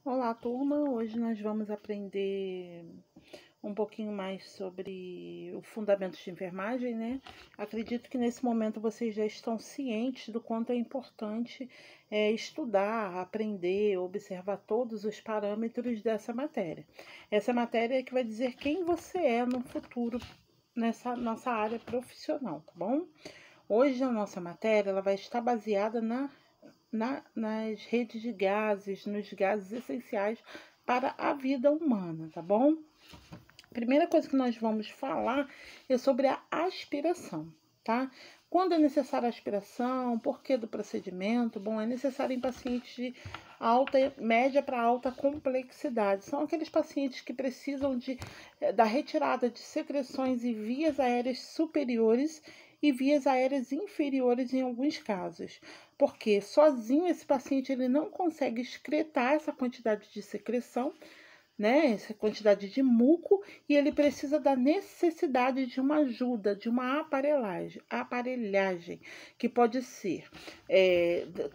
Olá, turma! Hoje nós vamos aprender um pouquinho mais sobre o fundamento de enfermagem, né? Acredito que nesse momento vocês já estão cientes do quanto é importante estudar, aprender, observar todos os parâmetros dessa matéria. Essa matéria é que vai dizer quem você é no futuro nessa nossa área profissional, tá bom? Hoje a nossa matéria ela vai estar baseada nas redes de gases, nos gases essenciais para a vida humana, tá bom? Primeira coisa que nós vamos falar é sobre a aspiração, tá? Quando é necessária a aspiração, por que do procedimento? Bom, é necessário em pacientes de média para alta complexidade. São aqueles pacientes que precisam da retirada de secreções e vias aéreas superiores e vias aéreas inferiores em alguns casos, porque sozinho esse paciente ele não consegue excretar essa quantidade de secreção, né, essa quantidade de muco, e ele precisa da necessidade de uma ajuda, de uma aparelhagem que pode ser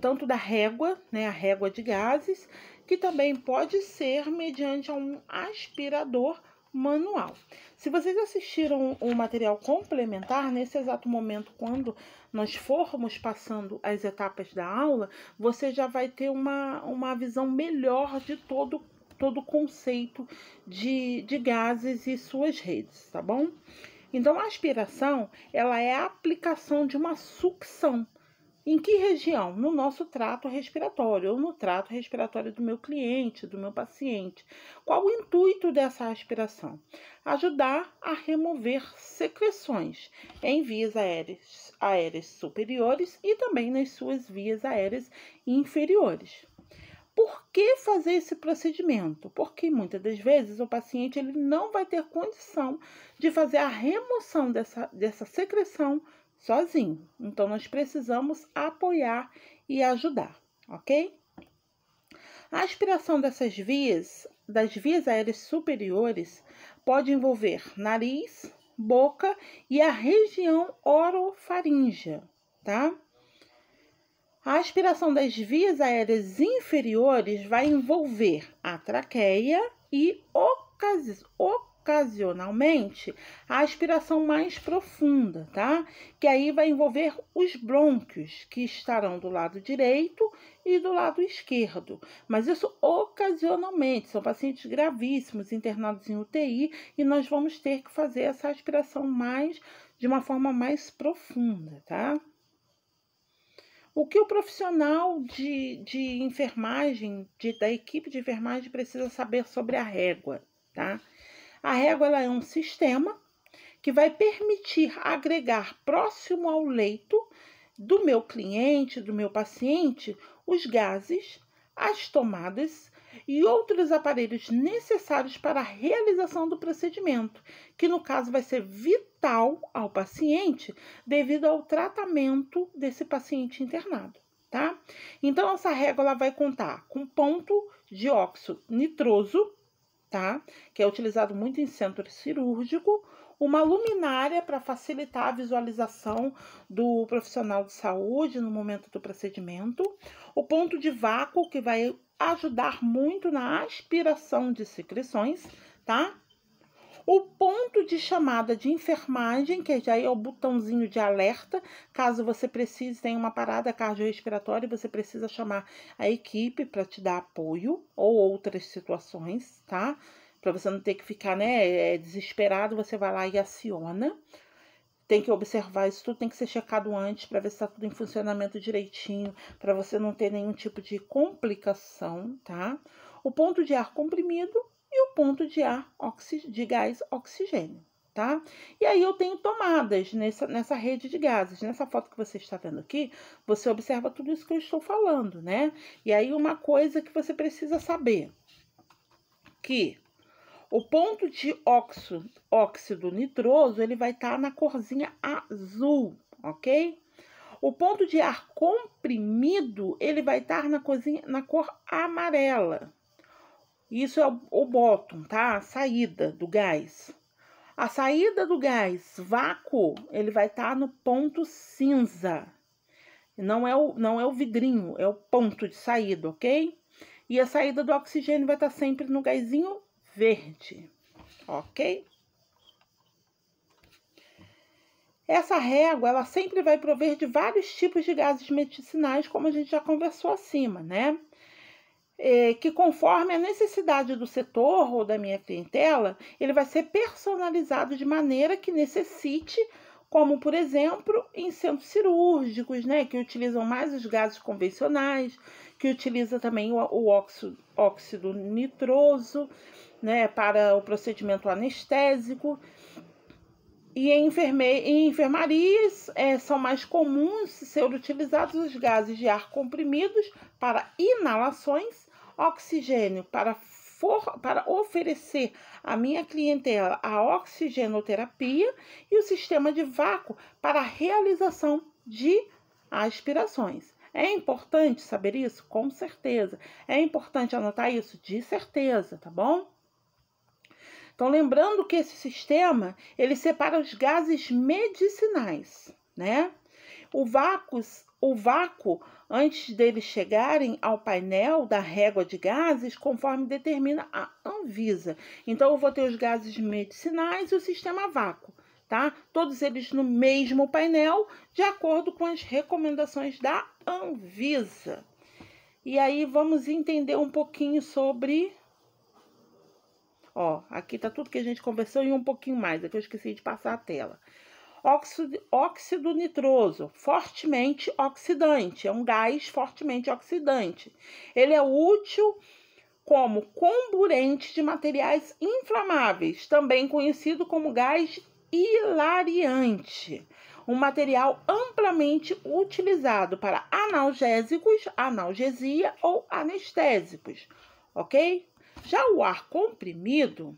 tanto da régua, né, a régua de gases, que também pode ser mediante um aspirador manual. Se vocês assistiram o material complementar, nesse exato momento, quando nós formos passando as etapas da aula, você já vai ter uma visão melhor de todo o conceito de gases e suas redes, tá bom? Então, a aspiração, ela é a aplicação de uma sucção. Em que região? No nosso trato respiratório, ou no trato respiratório do meu cliente, do meu paciente. Qual o intuito dessa aspiração? Ajudar a remover secreções em vias aéreas superiores e também nas suas vias aéreas inferiores. Por que fazer esse procedimento? Porque muitas das vezes o paciente ele não vai ter condição de fazer a remoção dessa secreção sozinho. Então, nós precisamos apoiar e ajudar, ok? A aspiração das vias aéreas superiores, pode envolver nariz, boca e a região orofaríngea, tá? A aspiração das vias aéreas inferiores vai envolver a traqueia e, ocasionalmente, a aspiração mais profunda, tá? Que aí vai envolver os brônquios, que estarão do lado direito e do lado esquerdo. Mas isso ocasionalmente, são pacientes gravíssimos, internados em UTI, e nós vamos ter que fazer essa aspiração de uma forma mais profunda, tá? O que o profissional de enfermagem, da equipe de enfermagem, precisa saber sobre a régua, tá? A régua ela é um sistema que vai permitir agregar próximo ao leito do meu cliente, do meu paciente, os gases, as tomadas e outros aparelhos necessários para a realização do procedimento, que no caso vai ser vital ao paciente devido ao tratamento desse paciente internado, tá? Então, essa régua ela vai contar com ponto de óxido nitroso, tá? Que é utilizado muito em centro cirúrgico, uma luminária para facilitar a visualização do profissional de saúde no momento do procedimento, o ponto de vácuo, que vai ajudar muito na aspiração de secreções, tá? O ponto de chamada de enfermagem, que já é o botãozinho de alerta, caso você precise, tenha uma parada cardiorrespiratória, você precisa chamar a equipe para te dar apoio, ou outras situações, tá? Para você não ter que ficar, né, desesperado, você vai lá e aciona. Tem que observar isso tudo, tem que ser checado antes para ver se está tudo em funcionamento direitinho, para você não ter nenhum tipo de complicação, tá? O ponto de ar comprimido e o ponto de gás oxigênio, tá? E aí eu tenho tomadas nessa rede de gases. Nessa foto que você está vendo aqui, você observa tudo isso que eu estou falando, né? E aí uma coisa que você precisa saber, que o ponto de óxido nitroso, ele vai estar na corzinha azul, ok? O ponto de ar comprimido, ele vai estar na cor amarela. Isso é o bottom, tá? A saída do gás. A saída do gás vácuo, ele vai estar no ponto cinza. Não é o vidrinho, é o ponto de saída, ok? E a saída do oxigênio vai estar sempre no gásinho verde, ok? Essa régua, ela sempre vai prover de vários tipos de gases medicinais, como a gente já conversou acima, né? Que conforme a necessidade do setor ou da minha clientela, ele vai ser personalizado de maneira que necessite, como, por exemplo, em centros cirúrgicos, né? Que utilizam mais os gases convencionais, que utiliza também o óxido nitroso, né? Para o procedimento anestésico. E em enfermarias são mais comuns ser utilizados os gases de ar comprimidos para inalações, oxigênio para oferecer à minha clientela a oxigenoterapia e o sistema de vácuo para a realização de aspirações. É importante saber isso? Com certeza. É importante anotar isso? De certeza, tá bom? Então, lembrando que esse sistema, ele separa os gases medicinais, né? O vácuo, antes deles chegarem ao painel da régua de gases, conforme determina a Anvisa. Então, eu vou ter os gases medicinais e o sistema vácuo, tá? Todos eles no mesmo painel, de acordo com as recomendações da Anvisa. E aí, vamos entender um pouquinho sobre... Ó, aqui tá tudo que a gente conversou e um pouquinho mais. Aqui eu esqueci de passar a tela. Óxido nitroso, fortemente oxidante. É um gás fortemente oxidante. Ele é útil como comburente de materiais inflamáveis, também conhecido como gás hilariante. Um material amplamente utilizado para analgésicos, analgesia ou anestésicos, ok? Já o ar comprimido,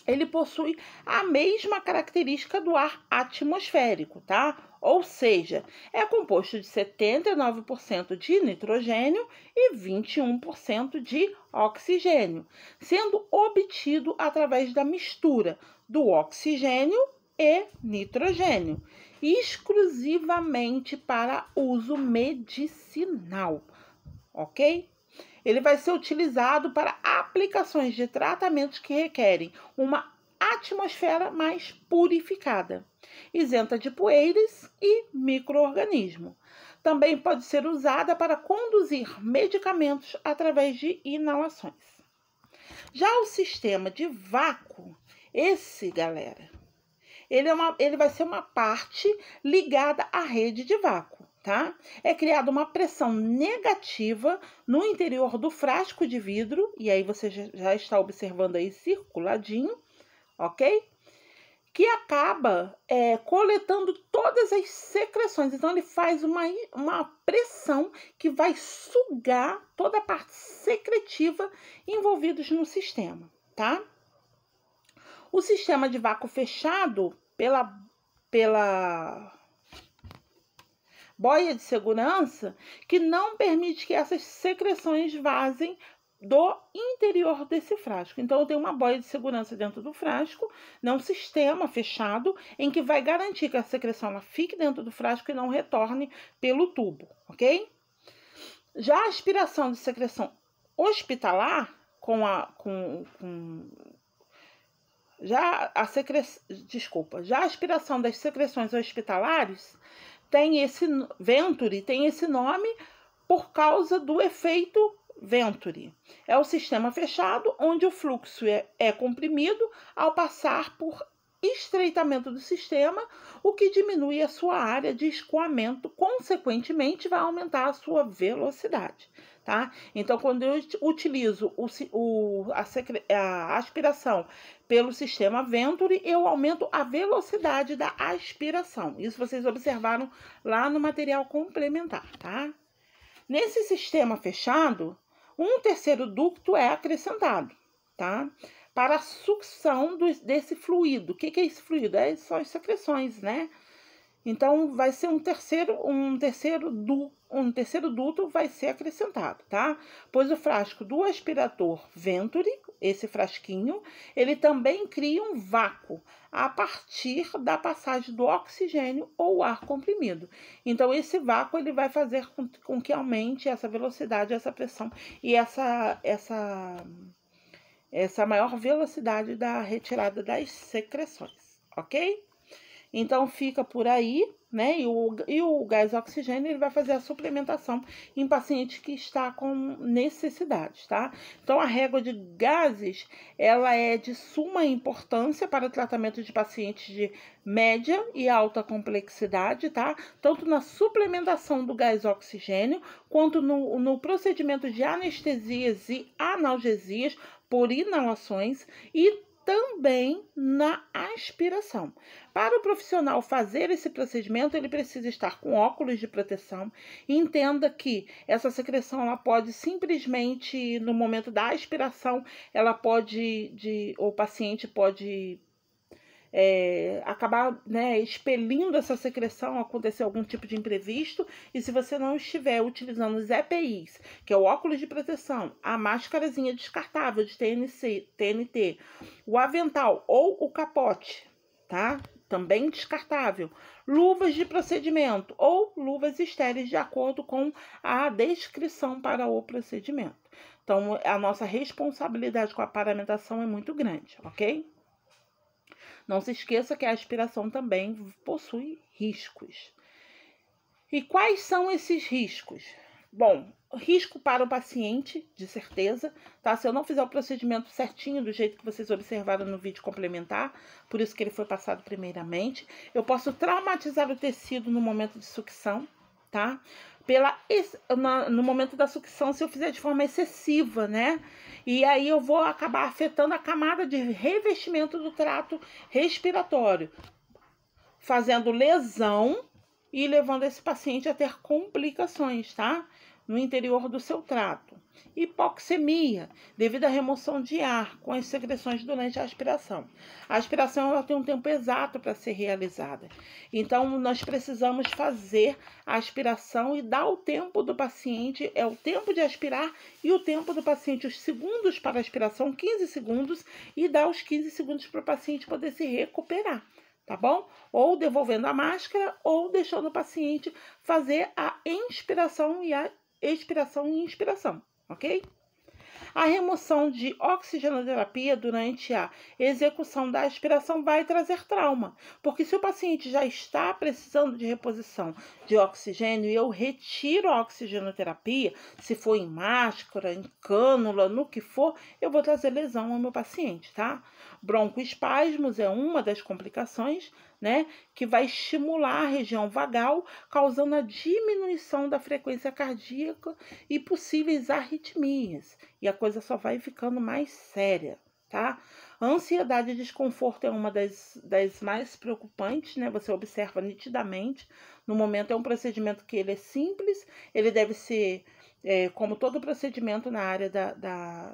ele possui a mesma característica do ar atmosférico, tá? Ou seja, é composto de 79% de nitrogênio e 21% de oxigênio, sendo obtido através da mistura do oxigênio e nitrogênio, exclusivamente para uso medicinal, ok? Ele vai ser utilizado para aplicações de tratamentos que requerem uma atmosfera mais purificada, isenta de poeiras e micro-organismos. Também pode ser usada para conduzir medicamentos através de inalações. Já o sistema de vácuo, galera, ele vai ser uma parte ligada à rede de vácuo. Tá? É criada uma pressão negativa no interior do frasco de vidro, e aí você já está observando aí circuladinho, ok? Que acaba coletando todas as secreções. Então, ele faz uma pressão que vai sugar toda a parte secretiva envolvidos no sistema, tá? O sistema de vácuo fechado pela boia de segurança, que não permite que essas secreções vazem do interior desse frasco. Então, eu tenho uma boia de segurança dentro do frasco, um sistema fechado, em que vai garantir que a secreção ela fique dentro do frasco e não retorne pelo tubo, ok? Já a aspiração de secreção hospitalar, já a aspiração das secreções hospitalares, Venturi tem esse nome por causa do efeito Venturi. É o sistema fechado onde o fluxo é comprimido ao passar por estreitamento do sistema, o que diminui a sua área de escoamento, consequentemente vai aumentar a sua velocidade, tá? Então, quando eu utilizo a aspiração pelo sistema Venturi, eu aumento a velocidade da aspiração. Isso vocês observaram lá no material complementar, tá? Nesse sistema fechado, um terceiro ducto é acrescentado, tá? Para a sucção desse fluido. O que é esse fluido? São as secreções, né? Então, vai ser um terceiro duto vai ser acrescentado, tá? Pois o frasco do aspirador Venturi, esse frasquinho, ele também cria um vácuo a partir da passagem do oxigênio ou ar comprimido. Então, esse vácuo ele vai fazer com que aumente essa velocidade, essa pressão e essa maior velocidade da retirada das secreções, ok? Então, fica por aí, né? E o gás oxigênio, ele vai fazer a suplementação em paciente que está com necessidade, tá? Então, a régua de gases, ela é de suma importância para o tratamento de pacientes de média e alta complexidade, tá? Tanto na suplementação do gás oxigênio, quanto no procedimento de anestesias e analgesias por inalações e também na aspiração. Para o profissional fazer esse procedimento, ele precisa estar com óculos de proteção. Entenda que essa secreção ela pode simplesmente, no momento da aspiração, o paciente pode acabar, né, expelindo essa secreção, acontecer algum tipo de imprevisto, e se você não estiver utilizando os EPIs, que é o óculos de proteção, a máscarazinha descartável de TNT, o avental ou o capote, tá? Também descartável, luvas de procedimento ou luvas estéreis de acordo com a descrição para o procedimento. Então, a nossa responsabilidade com a paramentação é muito grande, ok? Não se esqueça que a aspiração também possui riscos. E quais são esses riscos? Bom, risco para o paciente, de certeza, tá? Se eu não fizer o procedimento certinho, do jeito que vocês observaram no vídeo complementar, por isso que ele foi passado primeiramente, eu posso traumatizar o tecido no momento de sucção, tá? No momento da sucção, se eu fizer de forma excessiva, né? E aí eu vou acabar afetando a camada de revestimento do trato respiratório, fazendo lesão e levando esse paciente a ter complicações, tá? No interior do seu trato. Hipoxemia, devido à remoção de ar com as secreções durante a aspiração. A aspiração ela tem um tempo exato para ser realizada. Então, nós precisamos fazer a aspiração e dar o tempo do paciente, é o tempo de aspirar e o tempo do paciente, os segundos para a aspiração, 15 segundos, e dar os 15 segundos para o paciente poder se recuperar. Tá bom? Ou devolvendo a máscara, ou deixando o paciente fazer a inspiração e a expiração e inspiração, ok? A remoção de oxigenoterapia durante a execução da aspiração vai trazer trauma, porque se o paciente já está precisando de reposição de oxigênio e eu retiro a oxigenoterapia, se for em máscara, em cânula, no que for, eu vou trazer lesão ao meu paciente, tá? Broncoespasmos é uma das complicações, né, que vai estimular a região vagal, causando a diminuição da frequência cardíaca e possíveis arritmias. E a coisa só vai ficando mais séria, tá? Ansiedade e desconforto é uma das mais preocupantes, né? Você observa nitidamente. No momento é um procedimento que ele é simples, ele deve ser como todo procedimento na área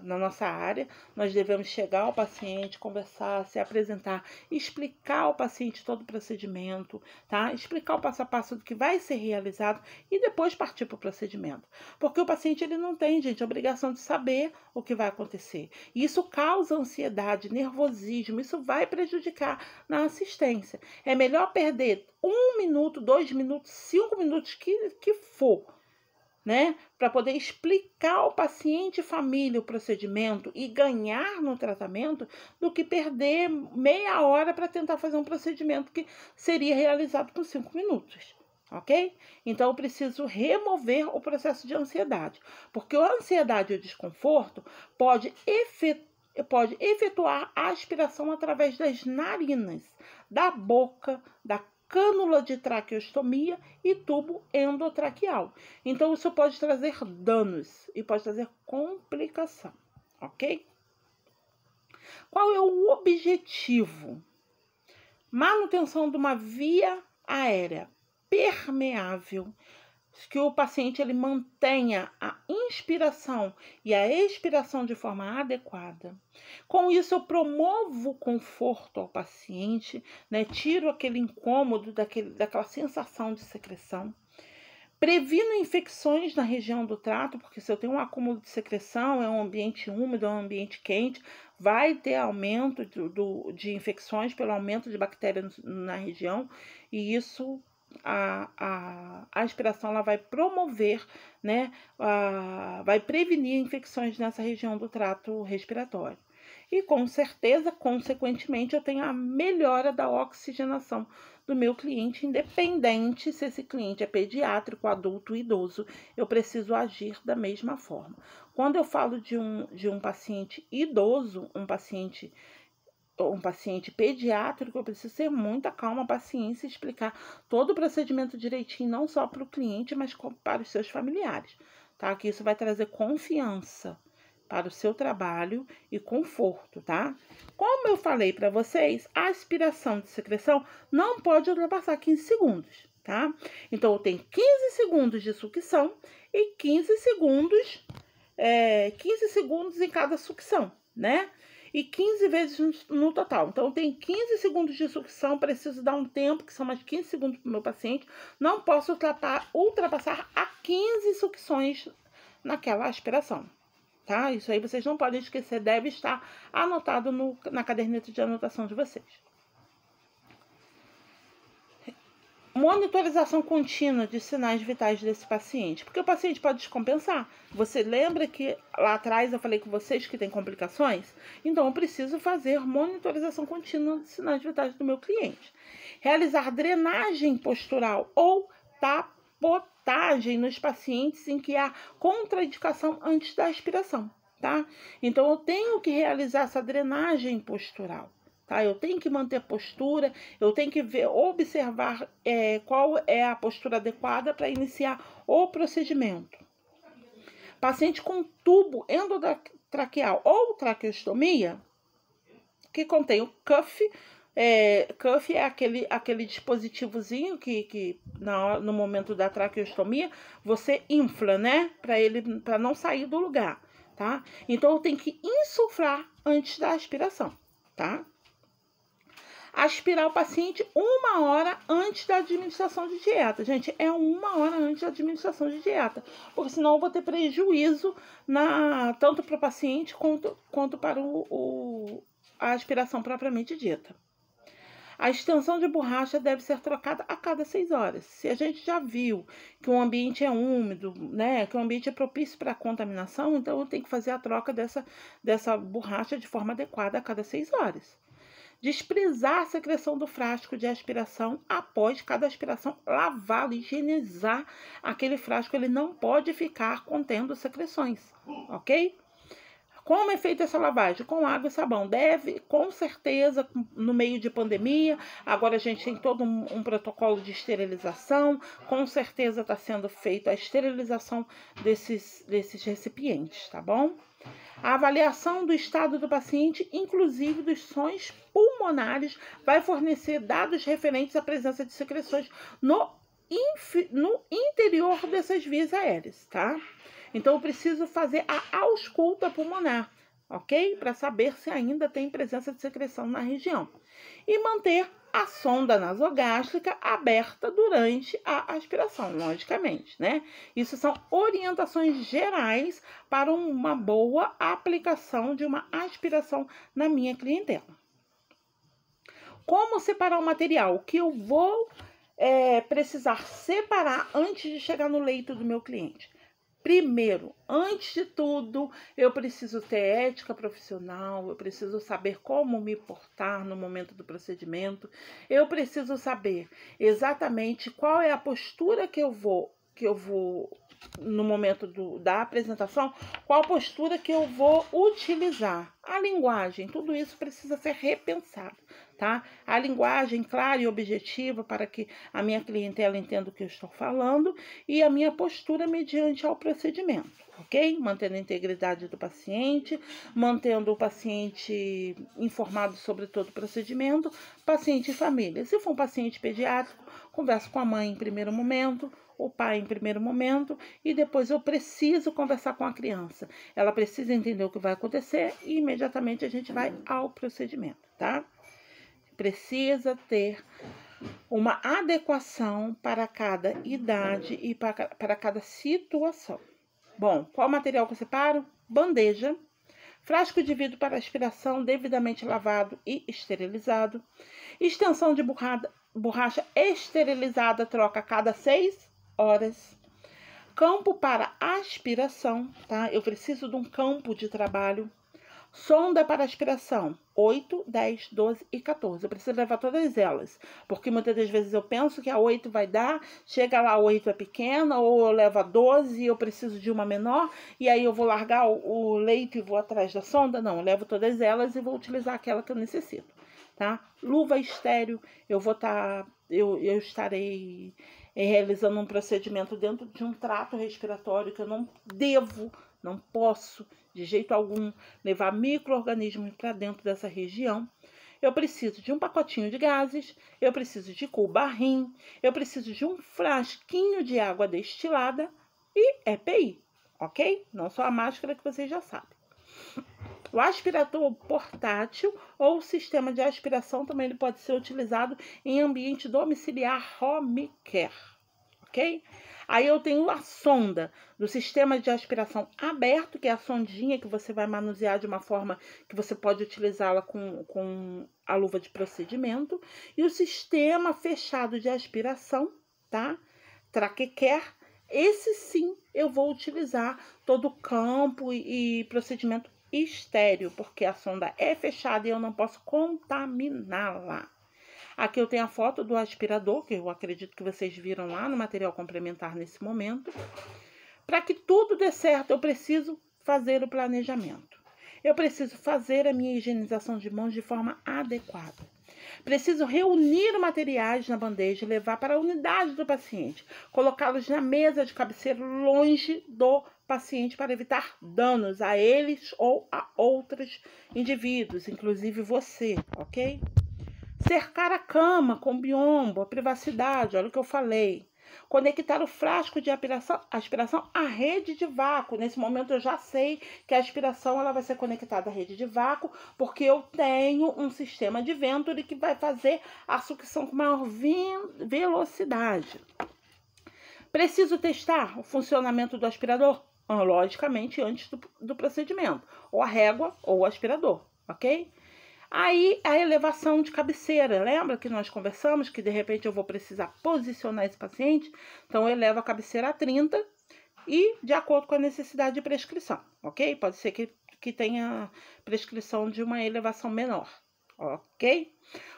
na nossa área, nós devemos chegar ao paciente, conversar, se apresentar, explicar ao paciente todo o procedimento, tá? Explicar o passo a passo do que vai ser realizado e depois partir para o procedimento. Porque o paciente ele não tem, gente, a obrigação de saber o que vai acontecer. E isso causa ansiedade, nervosismo, isso vai prejudicar na assistência. É melhor perder 1 minuto, 2 minutos, 5 minutos que for, né, para poder explicar ao paciente e família o procedimento e ganhar no tratamento, do que perder meia hora para tentar fazer um procedimento que seria realizado com 5 minutos, ok? Então, eu preciso remover o processo de ansiedade, porque a ansiedade e o desconforto pode efetuar a aspiração através das narinas, da boca, da cânula de traqueostomia e tubo endotraqueal. Então, isso pode trazer danos e pode trazer complicação, ok? Qual é o objetivo? Manutenção de uma via aérea permeável, que o paciente ele mantenha a inspiração e a expiração de forma adequada. Com isso, eu promovo o conforto ao paciente, né? Tiro aquele incômodo, daquela sensação de secreção. Previno infecções na região do trato, porque se eu tenho um acúmulo de secreção, é um ambiente úmido, é um ambiente quente, vai ter aumento de infecções pelo aumento de bactérias na região, e isso a aspiração ela vai promover, né, vai prevenir infecções nessa região do trato respiratório. E com certeza, consequentemente, eu tenho a melhora da oxigenação do meu cliente, independente se esse cliente é pediátrico, adulto, idoso, eu preciso agir da mesma forma. Quando eu falo de um paciente idoso, um paciente pediátrico, eu preciso ter muita calma, paciência e explicar todo o procedimento direitinho, não só para o cliente, mas para os seus familiares, tá? Que isso vai trazer confiança para o seu trabalho e conforto, tá? Como eu falei para vocês, a aspiração de secreção não pode ultrapassar 15 segundos, tá? Então, eu tenho 15 segundos de sucção e 15 segundos em cada sucção, né? E 15 vezes no total. Então, tem 15 segundos de sucção, preciso dar um tempo, que são mais 15 segundos para o meu paciente. Não posso ultrapassar a 15 sucções naquela aspiração, tá? Isso aí vocês não podem esquecer, deve estar anotado na caderneta de anotação de vocês. Monitorização contínua de sinais vitais desse paciente, porque o paciente pode descompensar. Você lembra que lá atrás eu falei com vocês que tem complicações? Então, eu preciso fazer monitorização contínua de sinais vitais do meu cliente. Realizar drenagem postural ou tapotagem nos pacientes em que há contraindicação antes da aspiração, tá? Então, eu tenho que realizar essa drenagem postural. Tá? Eu tenho que manter a postura, eu tenho que observar qual é a postura adequada para iniciar o procedimento. Paciente com tubo endotraqueal ou traqueostomia, que contém o cuff. Cuff é aquele dispositivozinho que no momento da traqueostomia você infla, né? Para não sair do lugar, tá? Então, eu tenho que insuflar antes da aspiração, tá? Aspirar o paciente 1 hora antes da administração de dieta. Gente, é 1 hora antes da administração de dieta, porque senão eu vou ter prejuízo tanto para o paciente quanto para a aspiração propriamente dita. A extensão de borracha deve ser trocada a cada 6 horas. Se a gente já viu que o ambiente é úmido, né, que o ambiente é propício para contaminação, então eu tenho que fazer a troca dessa borracha de forma adequada a cada 6 horas. Desprezar a secreção do frasco de aspiração após cada aspiração, lavá-lo, higienizar aquele frasco, ele não pode ficar contendo secreções, ok? Como é feita essa lavagem? Com água e sabão. Deve, com certeza, no meio de pandemia, agora a gente tem todo um protocolo de esterilização, com certeza está sendo feita a esterilização desses recipientes, tá bom? A avaliação do estado do paciente, inclusive dos sons pulmonares, vai fornecer dados referentes à presença de secreções no interior dessas vias aéreas, tá? Então, eu preciso fazer a ausculta pulmonar, ok? Para saber se ainda tem presença de secreção na região. E manter a sonda nasogástrica aberta durante a aspiração, logicamente, né? Isso são orientações gerais para uma boa aplicação de uma aspiração na minha clientela. Como separar o material? O que eu vou precisar separar antes de chegar no leito do meu cliente? Primeiro, antes de tudo, eu preciso ter ética profissional, eu preciso saber como me portar no momento do procedimento, eu preciso saber exatamente qual é a postura que eu vou no momento da apresentação, qual postura que eu vou utilizar. A linguagem, tudo isso precisa ser repensado, tá? A linguagem clara e objetiva para que a minha clientela entenda o que eu estou falando e a minha postura mediante ao procedimento, ok? Mantendo a integridade do paciente, mantendo o paciente informado sobre todo o procedimento, paciente e família. Se for um paciente pediátrico, converso com a mãe em primeiro momento, o pai em primeiro momento e depois eu preciso conversar com a criança. Ela precisa entender o que vai acontecer e imediatamente a gente vai ao procedimento, tá? Precisa ter uma adequação para cada idade e para cada situação. Bom, qual material que eu separo? Bandeja, frasco de vidro para aspiração devidamente lavado e esterilizado, extensão de borracha esterilizada, troca a cada 6 horas, campo para aspiração, tá? Eu preciso de um campo de trabalho, sonda para aspiração, 8, 10, 12 e 14. Eu preciso levar todas elas, porque muitas das vezes eu penso que a 8 vai dar, chega lá a 8 é pequena, ou eu levo a 12 e eu preciso de uma menor, e aí eu vou largar o leito e vou atrás da sonda? Não, eu levo todas elas e vou utilizar aquela que eu necessito, tá? Luva estéreo, eu estarei realizando um procedimento dentro de um trato respiratório que eu não posso, de jeito algum, levar micro-organismos para dentro dessa região. Eu preciso de um pacotinho de gases, eu preciso de cubarrim, eu preciso de um frasquinho de água destilada e EPI, ok? Não só a máscara que vocês já sabem. O aspirador portátil ou sistema de aspiração também ele pode ser utilizado em ambiente domiciliar home care, ok? Aí eu tenho a sonda do sistema de aspiração aberto, que é a sondinha que você vai manusear de uma forma que você pode utilizá-la com a luva de procedimento. E o sistema fechado de aspiração, tá? Traquecare. Esse sim eu vou utilizar todo o campo e procedimento estéreo, porque a sonda é fechada e eu não posso contaminá-la. Aqui eu tenho a foto do aspirador, que eu acredito que vocês viram lá no material complementar nesse momento. Para que tudo dê certo, eu preciso fazer o planejamento. Eu preciso fazer a minha higienização de mãos de forma adequada. Preciso reunir materiais na bandeja e levar para a unidade do paciente. Colocá-los na mesa de cabeceira longe do paciente para evitar danos a eles ou a outros indivíduos, inclusive você, ok? Cercar a cama com biombo, a privacidade, olha o que eu falei. Conectar o frasco de aspiração à rede de vácuo. Nesse momento eu já sei que a aspiração ela vai ser conectada à rede de vácuo, porque eu tenho um sistema de Venturi que vai fazer a sucção com maior velocidade. Preciso testar o funcionamento do aspirador? Logicamente, antes do procedimento. Ou a régua ou o aspirador, ok? Aí, a elevação de cabeceira, lembra que nós conversamos que de repente eu vou precisar posicionar esse paciente? Então, eu elevo a cabeceira a 30 e de acordo com a necessidade de prescrição, ok? Pode ser que tenha prescrição de uma elevação menor, ok?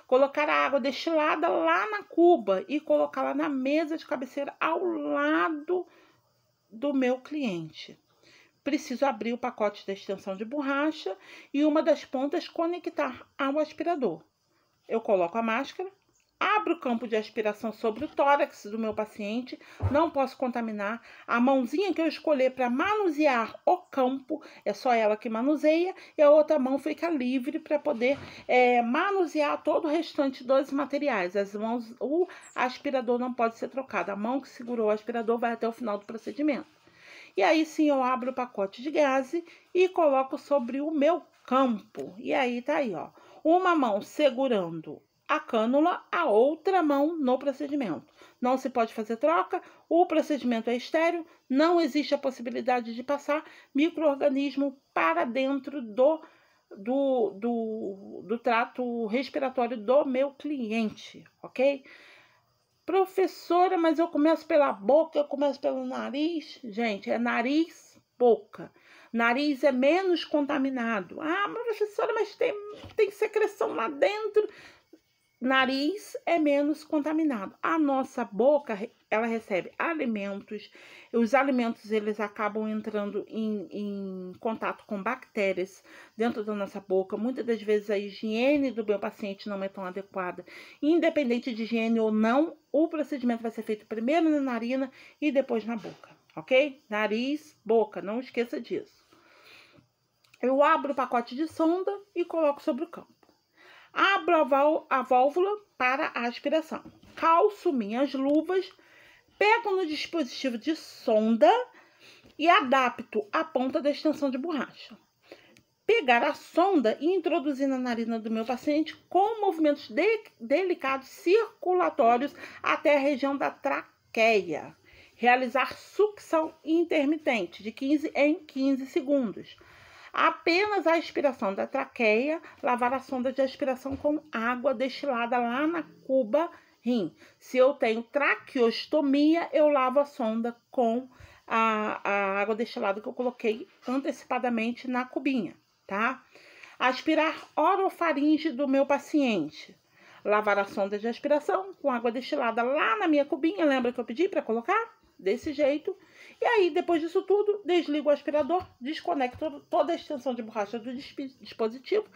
Colocar a água destilada lá na cuba e colocá-la na mesa de cabeceira ao lado do meu cliente. Preciso abrir o pacote da extensão de borracha e uma das pontas conectar ao aspirador. Eu coloco a máscara, abro o campo de aspiração sobre o tórax do meu paciente, não posso contaminar. A mãozinha que eu escolher para manusear o campo, é só ela que manuseia, e a outra mão fica livre para poder manusear todo o restante dos materiais. As mãos, o aspirador não pode ser trocado. A mão que segurou o aspirador vai até o final do procedimento. E aí sim eu abro o pacote de gaze e coloco sobre o meu campo. E aí tá aí, ó. Uma mão segurando a cânula, a outra mão no procedimento. Não se pode fazer troca, o procedimento é estéril, não existe a possibilidade de passar micro-organismo para dentro do trato respiratório do meu cliente, ok? Professora, mas eu começo pela boca, eu começo pelo nariz. Gente, é nariz, boca. Nariz é menos contaminado. Ah, professora, mas tem secreção lá dentro. Nariz é menos contaminado. A nossa boca, ela recebe alimentos. Os alimentos, eles acabam entrando em contato com bactérias dentro da nossa boca. Muitas das vezes a higiene do meu paciente não é tão adequada. Independente de higiene ou não, o procedimento vai ser feito primeiro na narina e depois na boca, ok? Nariz, boca, não esqueça disso. Eu abro o pacote de sonda e coloco sobre o campo. Abro a válvula para a aspiração. Calço minhas luvas, Pego no dispositivo de sonda e adapto a ponta da extensão de borracha. Pegar a sonda e introduzir na narina do meu paciente com movimentos delicados circulatórios até a região da traqueia. Realizar sucção intermitente de 15 em 15 segundos. Apenas a aspiração da traqueia, lavar a sonda de aspiração com água destilada lá na cuba rim. Se eu tenho traqueostomia, eu lavo a sonda com a água destilada que eu coloquei antecipadamente na cubinha, tá? Aspirar orofaringe do meu paciente. Lavar a sonda de aspiração com água destilada lá na minha cubinha. Lembra que eu pedi para colocar? Desse jeito. E aí, depois disso tudo, desligo o aspirador, desconecto toda a extensão de borracha do dispositivo,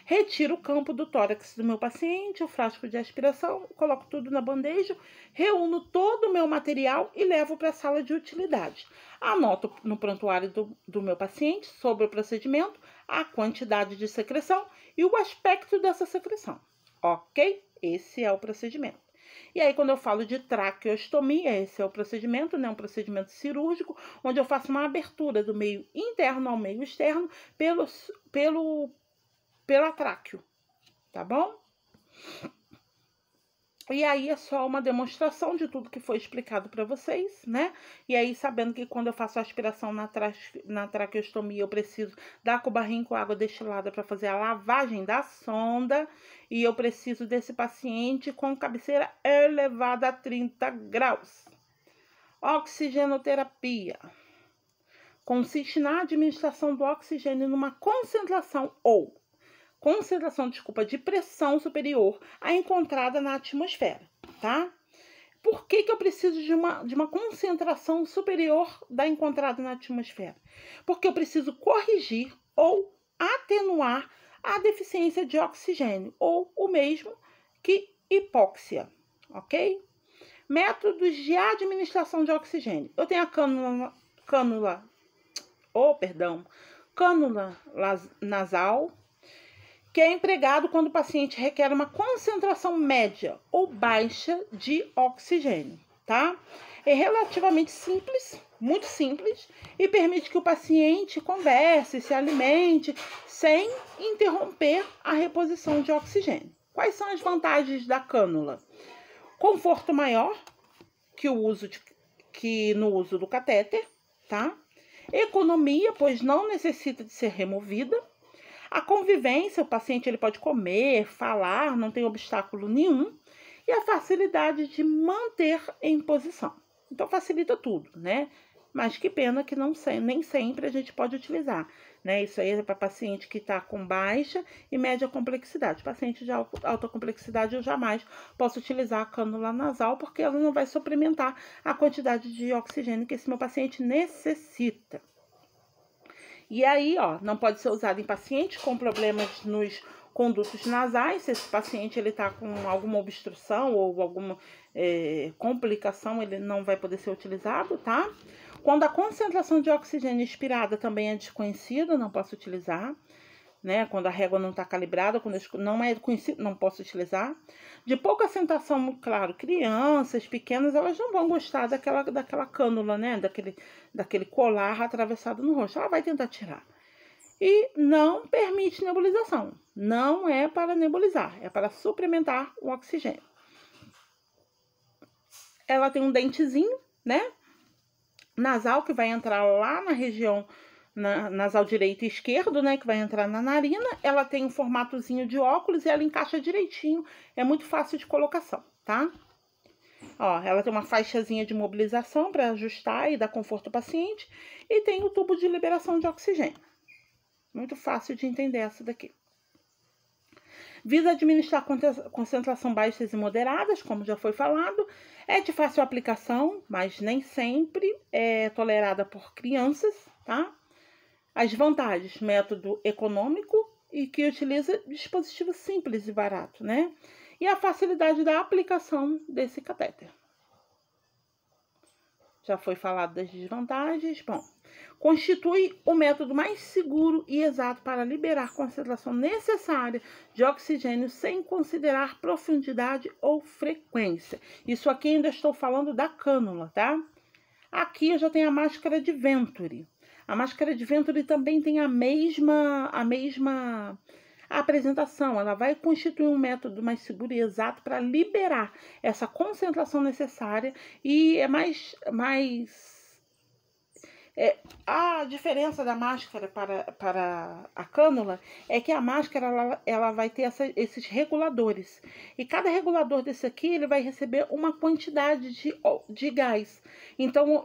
retiro o campo do tórax do meu paciente, o frasco de aspiração, coloco tudo na bandeja, reúno todo o meu material e levo para a sala de utilidades. Anoto no prontuário do meu paciente sobre o procedimento, a quantidade de secreção e o aspecto dessa secreção. Ok? Esse é o procedimento. E aí, quando eu falo de traqueostomia, esse é o procedimento, né? Um procedimento cirúrgico, onde eu faço uma abertura do meio interno ao meio externo pela tráqueo, tá bom? E aí é só uma demonstração de tudo que foi explicado para vocês, né? E aí, sabendo que quando eu faço a aspiração na traqueostomia, eu preciso da cubarrim com água destilada para fazer a lavagem da sonda. E eu preciso desse paciente com cabeceira elevada a 30 graus. Oxigenoterapia. Consiste na administração do oxigênio numa concentração de pressão superior à encontrada na atmosfera, tá? Por que eu preciso de uma concentração superior da encontrada na atmosfera? Porque eu preciso corrigir ou atenuar a deficiência de oxigênio, ou o mesmo que hipóxia, ok? Métodos de administração de oxigênio. Eu tenho a cânula nasal, que é empregado quando o paciente requer uma concentração média ou baixa de oxigênio, tá? É relativamente simples, muito simples, e permite que o paciente converse, se alimente, sem interromper a reposição de oxigênio. Quais são as vantagens da cânula? Conforto maior que no uso do catéter, tá? Economia, pois não necessita de ser removida. A convivência, o paciente ele pode comer, falar, não tem obstáculo nenhum. E a facilidade de manter em posição. Então, facilita tudo, né? Mas que pena que nem sempre a gente pode utilizar, né? Isso aí é para paciente que está com baixa e média complexidade. Paciente de alta complexidade, eu jamais posso utilizar a cânula nasal, porque ela não vai suplementar a quantidade de oxigênio que esse meu paciente necessita. E aí, ó, não pode ser usado em pacientes com problemas nos condutos nasais. Se esse paciente ele tá com alguma obstrução ou alguma complicação, ele não vai poder ser utilizado, tá? Quando a concentração de oxigênio expirada também é desconhecida, não posso utilizar, né? Quando a régua não está calibrada, quando não é conhecido, não posso utilizar. De pouca acentuação, claro, crianças pequenas, elas não vão gostar daquela cânula, né? Daquele colar atravessado no rosto. Ela vai tentar tirar. E não permite nebulização. Não é para nebulizar, é para suplementar o oxigênio. Ela tem um dentezinho, né? Nasal, que vai entrar lá na região nasal direito e esquerdo, né, que vai entrar na narina. Ela tem um formatozinho de óculos e ela encaixa direitinho, é muito fácil de colocação, tá? Ó, ela tem uma faixazinha de mobilização para ajustar e dar conforto ao paciente e tem o tubo de liberação de oxigênio. Muito fácil de entender essa daqui. Visa administrar concentração baixas e moderadas, como já foi falado. É de fácil aplicação, mas nem sempre é tolerada por crianças, tá? As vantagens, método econômico e que utiliza dispositivo simples e barato, né? E a facilidade da aplicação desse catéter. Já foi falado das desvantagens. Bom, constitui o método mais seguro e exato para liberar a concentração necessária de oxigênio sem considerar profundidade ou frequência. Isso aqui ainda estou falando da cânula, tá? Aqui eu já tenho a máscara de Venturi. A máscara de Venturi também tem a mesma apresentação. Ela vai constituir um método mais seguro e exato para liberar essa concentração necessária e é a diferença da máscara para a cânula é que a máscara ela vai ter esses reguladores. E cada regulador desse aqui ele vai receber uma quantidade de gás. Então,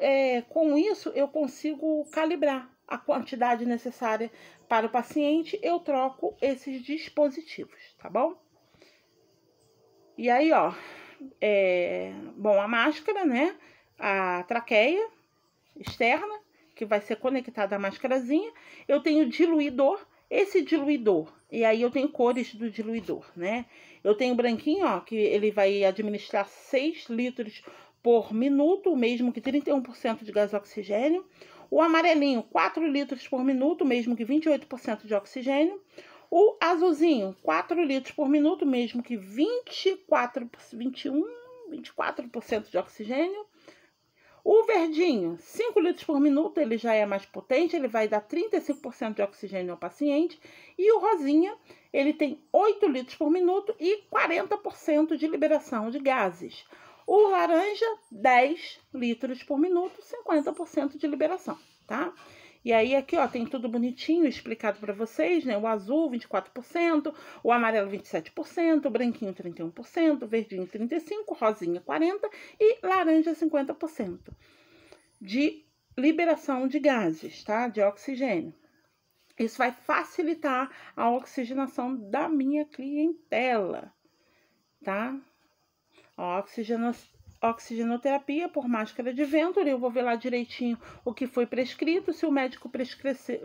com isso, eu consigo calibrar a quantidade necessária para o paciente. Eu troco esses dispositivos, tá bom? E aí, ó, bom, a máscara, né? A traqueia externa, que vai ser conectada à máscarazinha. Eu tenho diluidor, esse diluidor, e aí eu tenho cores do diluidor, né? Eu tenho branquinho, ó, que ele vai administrar 6 litros por minuto, mesmo que 31% de gás oxigênio. O amarelinho, 4 litros por minuto, mesmo que 28% de oxigênio. O azulzinho, 4 litros por minuto, mesmo que 24% de oxigênio. O verdinho, 5 litros por minuto, ele já é mais potente, ele vai dar 35% de oxigênio ao paciente. E o rosinha, ele tem 8 litros por minuto e 40% de liberação de gases. O laranja, 10 litros por minuto, 50% de liberação, tá? E aí aqui, ó, tem tudo bonitinho explicado para vocês, né? O azul, 24%, o amarelo, 27%, o branquinho, 31%, o verdinho, 35%, rosinha, 40% e laranja, 50% de liberação de gases, tá? De oxigênio. Isso vai facilitar a oxigenação da minha clientela, tá? A oxigenoterapia por máscara de Venturi, eu vou ver lá direitinho o que foi prescrito. Se o médico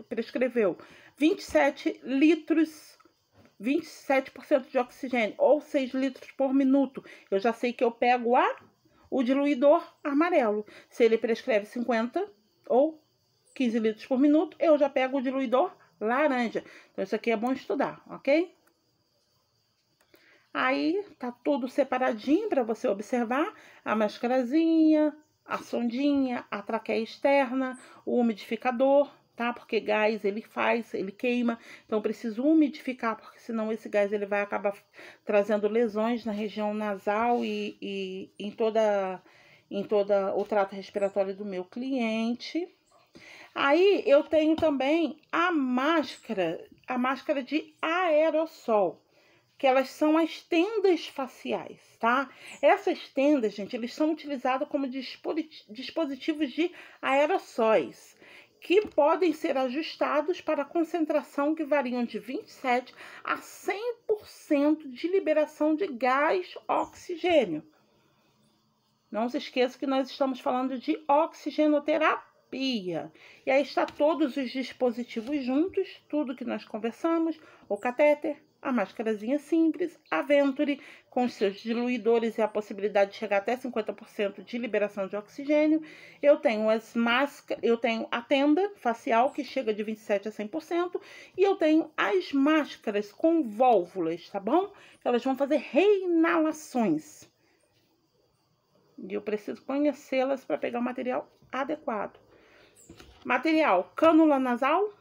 prescreveu 27 litros, 27% de oxigênio ou 6 litros por minuto, eu já sei que eu pego o diluidor amarelo. Se ele prescreve 50 ou 15 litros por minuto, eu já pego o diluidor laranja. Então, isso aqui é bom estudar, ok? Aí, tá tudo separadinho para você observar. A máscarazinha, a sondinha, a traqueia externa, o umidificador, tá? Porque gás ele queima. Então, preciso umidificar, porque senão esse gás ele vai acabar trazendo lesões na região nasal e em toda o trato respiratório do meu cliente. Aí, eu tenho também a máscara de aerossol, que elas são as tendas faciais, tá? Essas tendas, gente, eles são utilizados como dispositivos de aerossóis, que podem ser ajustados para concentração que variam de 27% a 100% de liberação de gás oxigênio. Não se esqueça que nós estamos falando de oxigenoterapia. E aí está todos os dispositivos juntos, tudo que nós conversamos, o catéter, a máscarazinha simples, a Venturi com os seus diluidores e a possibilidade de chegar até 50% de liberação de oxigênio. Eu tenho eu tenho a tenda facial que chega de 27% a 100% e eu tenho as máscaras com válvulas, tá bom? Elas vão fazer reinalações. E eu preciso conhecê-las para pegar o material adequado. Material: cânula nasal,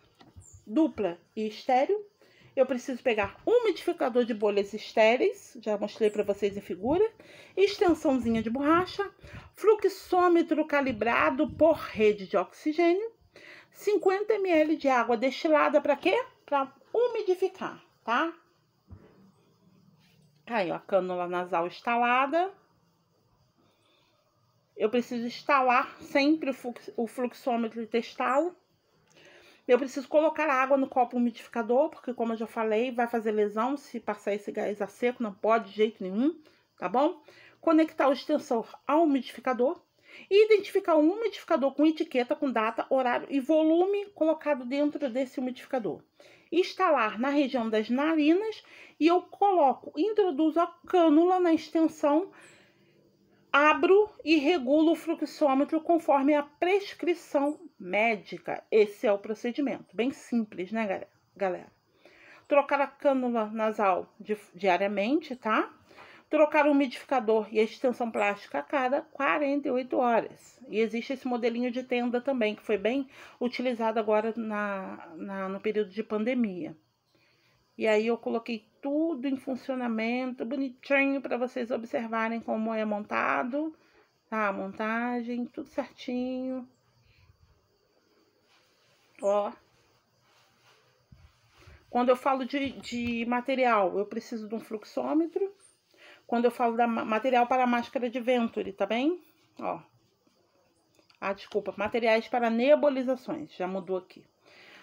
dupla e estéreo. Eu preciso pegar um umidificador de bolhas estéreis, já mostrei para vocês em figura, extensãozinha de borracha, fluxômetro calibrado por rede de oxigênio, 50 ml de água destilada para quê? Para umidificar, tá? Aí, ó, a cânula nasal instalada. Eu preciso instalar sempre o fluxômetro e testá-lo. Eu preciso colocar água no copo umidificador, porque como eu já falei, vai fazer lesão se passar esse gás a seco, não pode de jeito nenhum, tá bom? Conectar o extensor ao umidificador e identificar um umidificador com etiqueta, com data, horário e volume colocado dentro desse umidificador. Instalar na região das narinas e eu introduzo a cânula na extensão abro e regulo o fluxômetro conforme a prescrição médica. Esse é o procedimento. Bem simples, né, galera? Trocar a cânula nasal diariamente, tá? Trocar o umidificador e a extensão plástica a cada 48 horas. E existe esse modelinho de tenda também, que foi bem utilizado agora no período de pandemia. E aí eu coloquei tudo em funcionamento, bonitinho, para vocês observarem como é montado, tá? A montagem, tudo certinho. Ó. Quando eu falo de material, eu preciso de um fluxômetro. Quando eu falo da material para máscara de Venturi, tá bem? Ó. Ah, desculpa, materiais para nebulizações, já mudou aqui.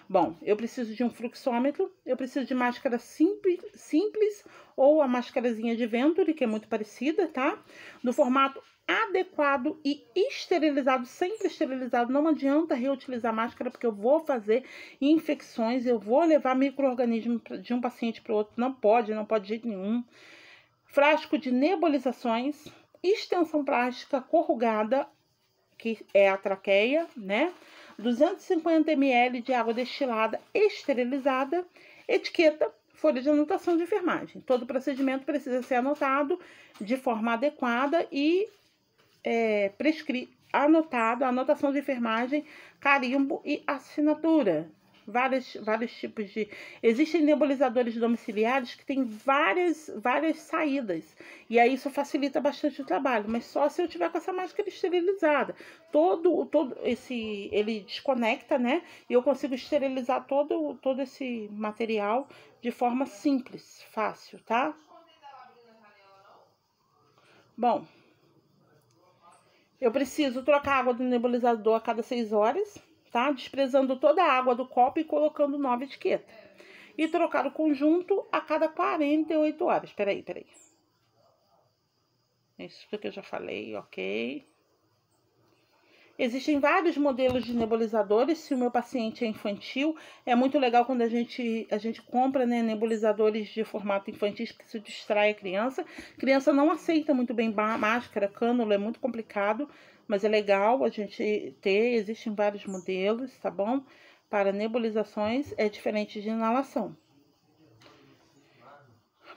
Bom, eu preciso de um fluxômetro, eu preciso de máscara simples ou a máscarazinha de Venturi, que é muito parecida, tá? No formato adequado e esterilizado, sempre esterilizado. Não adianta reutilizar máscara, porque eu vou fazer infecções, eu vou levar micro-organismos de um paciente para o outro. Não pode de jeito nenhum. Frasco de nebulizações, extensão plástica corrugada, que é a traqueia, né? 250 ml de água destilada esterilizada, etiqueta, folha de anotação de enfermagem. Todo procedimento precisa ser anotado de forma adequada e anotado, anotação de enfermagem, carimbo e assinatura. Vários tipos de... Existem nebulizadores domiciliares que têm várias saídas. E aí isso facilita bastante o trabalho. Mas só se eu tiver com essa máscara esterilizada. Ele desconecta, né? E eu consigo esterilizar todo esse material de forma simples, fácil, tá? Bom, eu preciso trocar a água do nebulizador a cada 6 horas. Tá? Desprezando toda a água do copo e colocando nova etiqueta. E trocar o conjunto a cada 48 horas. Peraí. Isso que eu já falei, ok. Existem vários modelos de nebulizadores. Se o meu paciente é infantil, é muito legal quando a gente compra, né, nebulizadores de formato infantil, que isso distrai a criança. A criança não aceita muito bem máscara, cânula, é muito complicado. Mas é legal a gente ter, existem vários modelos, tá bom? Para nebulizações é diferente de inalação.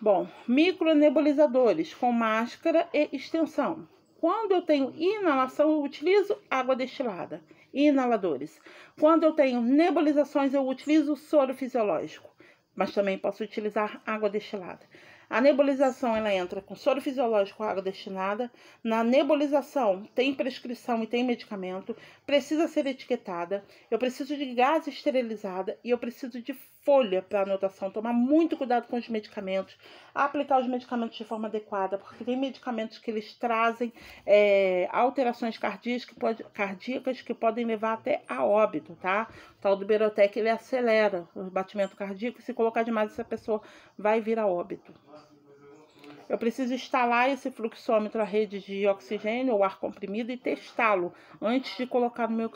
Bom, micronebulizadores com máscara e extensão. Quando eu tenho inalação, eu utilizo água destilada. Inaladores. Quando eu tenho nebulizações, eu utilizo soro fisiológico. Mas também posso utilizar água destilada. A nebulização, ela entra com soro fisiológico, água destilada. Na nebulização, tem prescrição e tem medicamento. Precisa ser etiquetada. Eu preciso de gás esterilizada e eu preciso de folha para anotação. Tomar muito cuidado com os medicamentos. Aplicar os medicamentos de forma adequada, porque tem medicamentos que eles trazem alterações cardíacas que podem levar até a óbito, tá? O tal do Berotec, ele acelera o batimento cardíaco. Se colocar demais, essa pessoa vai vir a óbito. Eu preciso instalar esse fluxômetro à rede de oxigênio ou ar comprimido e testá-lo antes de colocar no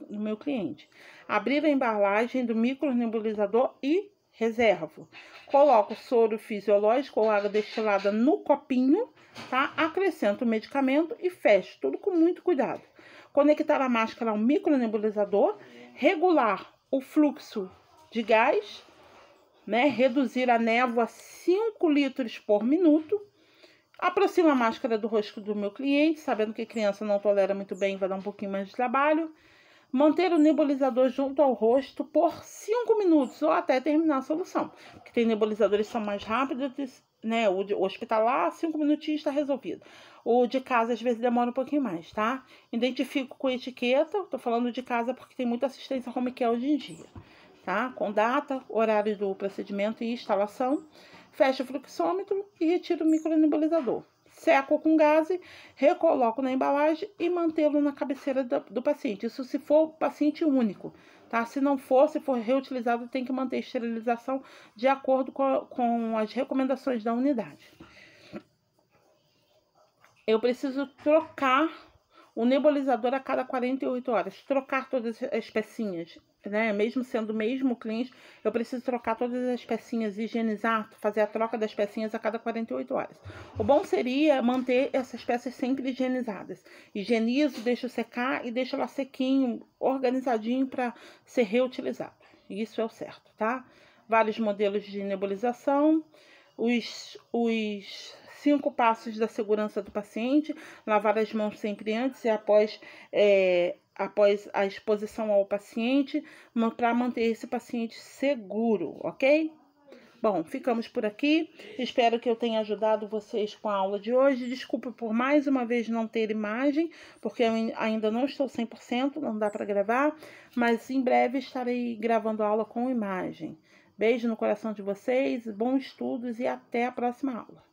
meu cliente. Abrir a embalagem do micronebulizador e reservo. Coloco soro fisiológico ou água destilada no copinho, tá? Acrescento o medicamento e fecho, tudo com muito cuidado. Conectar a máscara ao micronebulizador, regular o fluxo de gás, né? Reduzir a névoa a 5 litros por minuto. Aproximo a máscara do rosto do meu cliente, sabendo que criança não tolera muito bem, vai dar um pouquinho mais de trabalho. Manter o nebulizador junto ao rosto por 5 minutos ou até terminar a solução. Porque tem nebulizadores que são mais rápidos, né? O hospitalar, 5 minutinhos está resolvido. O de casa, às vezes, demora um pouquinho mais, tá? Identifico com etiqueta. Tô falando de casa porque tem muita assistência home care hoje em dia. Tá? Com data, horário do procedimento e instalação. Fecho o fluxômetro e retiro o micronebulizador. Seco com gaze, recoloco na embalagem e mantê-lo na cabeceira do paciente. Isso se for paciente único, tá? Se não for, se for reutilizado, tem que manter a esterilização de acordo com as recomendações da unidade. Eu preciso trocar o nebulizador a cada 48 horas. Trocar todas as pecinhas. né, mesmo sendo o mesmo cliente, eu preciso trocar todas as pecinhas, higienizar, fazer a troca das pecinhas a cada 48 horas. O bom seria manter essas peças sempre higienizadas. Higienizo, deixo secar e deixo lá sequinho, organizadinho para ser reutilizado. Isso é o certo, tá? Vários modelos de nebulização, os 5 passos da segurança do paciente, lavar as mãos sempre antes e após a exposição ao paciente, para manter esse paciente seguro, ok? Bom, ficamos por aqui. Espero que eu tenha ajudado vocês com a aula de hoje. Desculpa por mais uma vez não ter imagem, porque eu ainda não estou 100%, não dá para gravar, mas em breve estarei gravando a aula com imagem. Beijo no coração de vocês, bons estudos e até a próxima aula.